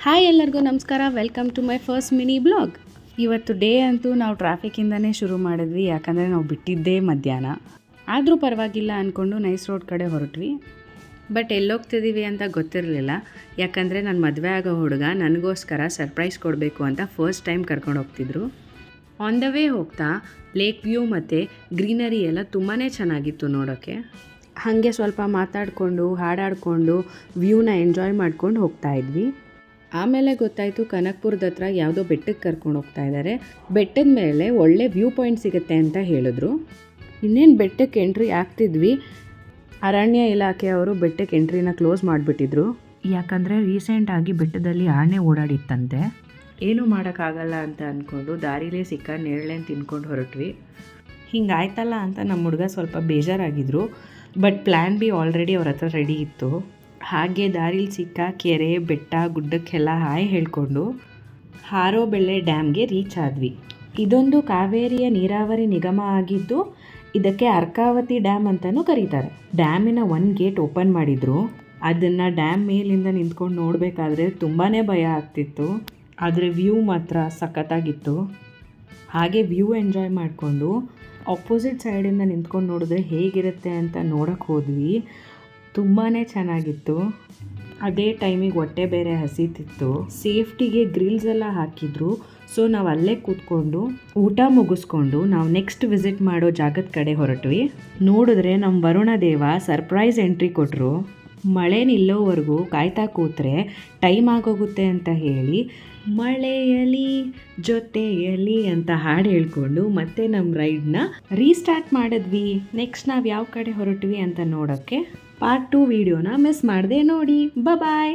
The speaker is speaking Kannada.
ಹಾಯ್ ಎಲ್ಲರಿಗೂ ನಮಸ್ಕಾರ. Welcome to my first mini blog. ಇವತ್ತು ಡೇ ಅಂತೂ ನಾವು ಟ್ರಾಫಿಕಿಂದನೇ ಶುರು ಮಾಡಿದ್ವಿ, ಯಾಕಂದರೆ ನಾವು ಬಿಟ್ಟಿದ್ದೇ ಮಧ್ಯಾಹ್ನ. ಆದರೂ ಪರವಾಗಿಲ್ಲ ಅಂದ್ಕೊಂಡು ನೈಸ್ ರೋಡ್ ಕಡೆ ಹೊರಟ್ವಿ. ಬಟ್ ಎಲ್ಲೋಗ್ತಿದ್ದೀವಿ ಅಂತ ಗೊತ್ತಿರಲಿಲ್ಲ, ಯಾಕಂದರೆ ನನ್ನ ಮದುವೆ ಆಗೋ ಹುಡುಗ ನನಗೋಸ್ಕರ ಸರ್ಪ್ರೈಸ್ ಕೊಡಬೇಕು ಅಂತ ಫಸ್ಟ್ ಟೈಮ್ ಕರ್ಕೊಂಡು ಹೋಗ್ತಿದ್ರು. ಆನ್ ದ ವೇ ಹೋಗ್ತಾ ಲೇಕ್ ವ್ಯೂ ಮತ್ತು ಗ್ರೀನರಿ ಎಲ್ಲ ತುಂಬಾ ಚೆನ್ನಾಗಿತ್ತು ನೋಡೋಕ್ಕೆ. ಹಾಗೆ ಸ್ವಲ್ಪ ಮಾತಾಡಿಕೊಂಡು ಹಾಡಾಡಿಕೊಂಡು ವ್ಯೂನ ಎಂಜಾಯ್ ಮಾಡ್ಕೊಂಡು ಹೋಗ್ತಾಯಿದ್ವಿ. ಆಮೇಲೆ ಗೊತ್ತಾಯಿತು ಕನಕಪುರದ ಹತ್ರ ಯಾವುದೋ ಬೆಟ್ಟಕ್ಕೆ ಕರ್ಕೊಂಡು ಹೋಗ್ತಾ ಇದ್ದಾರೆ. ಬೆಟ್ಟದ ಮೇಲೆ ಒಳ್ಳೆ ವ್ಯೂ ಪಾಯಿಂಟ್ ಸಿಗುತ್ತೆ ಅಂತ ಹೇಳಿದ್ರು. ಇನ್ನೇನು ಬೆಟ್ಟಕ್ಕೆ ಎಂಟ್ರಿ ಆಗ್ತಿದ್ವಿ, ಅರಣ್ಯ ಇಲಾಖೆಯವರು ಬೆಟ್ಟಕ್ಕೆ ಎಂಟ್ರಿನ ಕ್ಲೋಸ್ ಮಾಡಿಬಿಟ್ಟಿದ್ರು. ಯಾಕಂದರೆ ರೀಸೆಂಟಾಗಿ ಬೆಟ್ಟದಲ್ಲಿ ಆನೆ ಓಡಾಡಿತ್ತಂತೆ. ಏನೂ ಮಾಡೋಕ್ಕಾಗಲ್ಲ ಅಂತ ಅಂದ್ಕೊಂಡು ದಾರಿಲೇ ಸಿಕ್ಕ ನೇರಳೆನ ತಿನ್ಕೊಂಡು ಹೊರಟ್ವಿ. ಹಿಂಗಾಯ್ತಲ್ಲ ಅಂತ ನಮ್ಮ ಹುಡುಗ ಸ್ವಲ್ಪ ಬೇಜಾರಾಗಿದ್ದರು. ಬಟ್ ಪ್ಲ್ಯಾನ್ ಬಿ ಆಲ್ರೆಡಿ ಅವ್ರ ಹತ್ರ ರೆಡಿ ಇತ್ತು. ಹಾಗೆ ದಾರಿಲಿ ಸಿಕ್ಕ ಕೆರೆ ಬೆಟ್ಟ ಗುಡ್ಡಕ್ಕೆಲ್ಲ ಹಾಯ್ ಹೇಳ್ಕೊಂಡು ಹಾರೋಬೆಳ್ಳೆ ಡ್ಯಾಮ್ಗೆ ರೀಚ್ ಆದ್ವಿ. ಇದೊಂದು ಕಾವೇರಿಯ ನೀರಾವರಿ ನಿಗಮ ಆಗಿದ್ದು ಇದಕ್ಕೆ ಅರ್ಕಾವತಿ ಡ್ಯಾಮ್ ಅಂತಲೂ ಕರೀತಾರೆ. ಡ್ಯಾಮಿನ ಒಂದು ಗೇಟ್ ಓಪನ್ ಮಾಡಿದ್ರು. ಅದನ್ನು ಡ್ಯಾಮ್ ಮೇಲಿಂದ ನಿಂತ್ಕೊಂಡು ನೋಡಬೇಕಾದ್ರೆ ತುಂಬಾ ಭಯ ಆಗ್ತಿತ್ತು. ಆದರೆ ವ್ಯೂ ಮಾತ್ರ ಸಖತ್ತಾಗಿತ್ತು. ಹಾಗೆ ವ್ಯೂ ಎಂಜಾಯ್ ಮಾಡಿಕೊಂಡು ಆಪೋಸಿಟ್ ಸೈಡಿಂದ ನಿಂತ್ಕೊಂಡು ನೋಡಿದ್ರೆ ಹೇಗಿರುತ್ತೆ ಅಂತ ನೋಡೋಕ್ಕೆ ಹೋದ್ವಿ. ತುಂಬಾ ಚೆನ್ನಾಗಿತ್ತು. ಅದೇ ಟೈಮಿಗೆ ಹೊಟ್ಟೆ ಬೇರೆ ಹಸಿತಿತ್ತು. ಸೇಫ್ಟಿಗೆ ಗ್ರಿಲ್ಸ್ ಎಲ್ಲ ಹಾಕಿದ್ರು. ಸೊ ನಾವು ಅಲ್ಲೇ ಕೂತ್ಕೊಂಡು ಊಟ ಮುಗಿಸ್ಕೊಂಡು ನಾವು ನೆಕ್ಸ್ಟ್ ವಿಸಿಟ್ ಮಾಡೋ ಜಾಗದ ಕಡೆ ಹೊರಟ್ವಿ. ನೋಡಿದ್ರೆ ನಮ್ಮ ವರುಣದೇವ ಸರ್ಪ್ರೈಸ್ ಎಂಟ್ರಿ ಕೊಟ್ಟರು. ಮಳೆ ನಿಲ್ಲೋವರೆಗೂ ಕಾಯ್ತಾ ಕೂತ್ರೆ ಟೈಮ್ ಆಗೋಗುತ್ತೆ ಅಂತ ಹೇಳಿ ಮಳೆಯಲಿ ಜೊತೆಯಲಿ ಅಂತ ಹಾಡು ಹೇಳ್ಕೊಂಡು ಮತ್ತೆ ನಮ್ಮ ರೈಡ್ನ ರೀಸ್ಟಾರ್ಟ್ ಮಾಡಿದ್ವಿ. ನೆಕ್ಸ್ಟ್ ನಾವು ಯಾವ ಕಡೆ ಹೊರಟ್ವಿ ಅಂತ ನೋಡೋಕ್ಕೆ ಪಾರ್ಟ್ 2 ವಿಡಿಯೋನ ಮಿಸ್ ಮಾಡದೆ ನೋಡಿ. ಬಾಯ್.